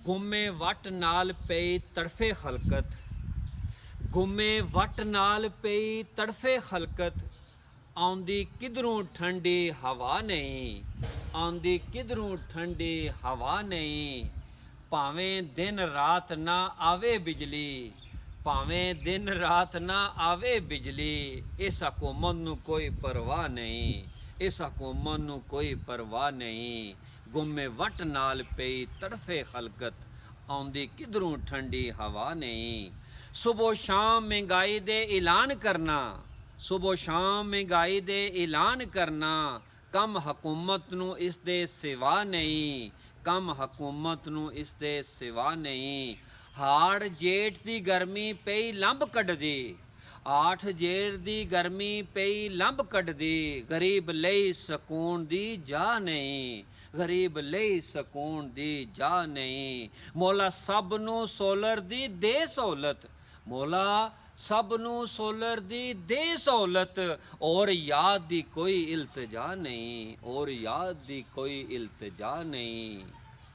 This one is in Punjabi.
ਗੁੰਮੇ ਵੱਟ ਨਾਲ ਪਈ ਤੜਫੇ ਖਲਕਤ, ਗੁੰਮੇ ਵੱਟ ਨਾਲ ਪਈ ਤੜਫੇ ਖਲਕਤ, ਆਉਂਦੀ ਕਿਧਰੋਂ ਠੰਡੀ ਹਵਾ ਨਹੀਂ, ਆਉਂਦੀ ਕਿਧਰੋਂ ਠੰਡੀ ਹਵਾ ਨਹੀਂ। ਭਾਵੇਂ ਦਿਨ ਰਾਤ ਨਾ ਆਵੇ ਬਿਜਲੀ, ਭਾਵੇਂ ਦਿਨ ਰਾਤ ਨਾ ਆਵੇ ਬਿਜਲੀ, ਇਸ ਹਕੂਮਤ ਨੂੰ ਕੋਈ ਪਰਵਾਹ ਨਹੀਂ, ਇਸ ਹਕੂਮਤ ਨੂੰ ਕੋਈ ਪਰਵਾਹ ਨਹੀਂ। ਗੁੰਮੇ ਵੱਟ ਨਾਲ ਪਈ ਤੜਫੇ ਖਲਕਤ, ਆਉਂਦੀ ਕਿਧਰੋਂ ਠੰਡੀ ਹਵਾ ਨਹੀਂ। ਸੁਬਹ ਸ਼ਾਮ ਮਹਿੰਗਾਈ ਦੇ ਐਲਾਨ ਕਰਨਾ, ਸੁਬਹ ਸ਼ਾਮ ਮਹਿੰਗਾਈ ਦੇ ਐਲਾਨ ਕਰਨਾ, ਕੰਮ ਹਕੂਮਤ ਨੂੰ ਇਸ ਦੇ ਸਿਵਾ ਨਹੀਂ, ਕੰਮ ਹਕੂਮਤ ਨੂੰ ਇਸ ਦੇ ਸਿਵਾ ਨਹੀਂ। ਹਾੜ ਜੇਠ ਦੀ ਗਰਮੀ ਪਈ ਲੰਬ ਕੱਢਦੀ, ਆਠ ਜੇਠ ਦੀ ਗਰਮੀ ਪਈ ਲੰਬ ਕੱਢਦੀ, ਗਰੀਬ ਲਈ ਸਕੂਨ ਦੀ ਜਾ ਨਹੀਂ, ਗਰੀਬ ਲਈ ਸਕੂਨ ਦੀ ਜਾ ਨਹੀਂ। ਮੌਲਾ ਸਭ ਨੂੰ ਸੋਲਰ ਦੀ ਦੇ ਸਹੂਲਤ, ਮੌਲਾ ਸਭ ਨੂੰ ਸੋਲਰ ਦੀ ਦੇ ਸਹੂਲਤ, ਔਰ ਯਾਦ ਦੀ ਕੋਈ ਇਲਤਜਾ ਨਹੀਂ, ਔਰ ਯਾਦ ਦੀ ਕੋਈ ਇਲਤਜਾ ਨਹੀਂ।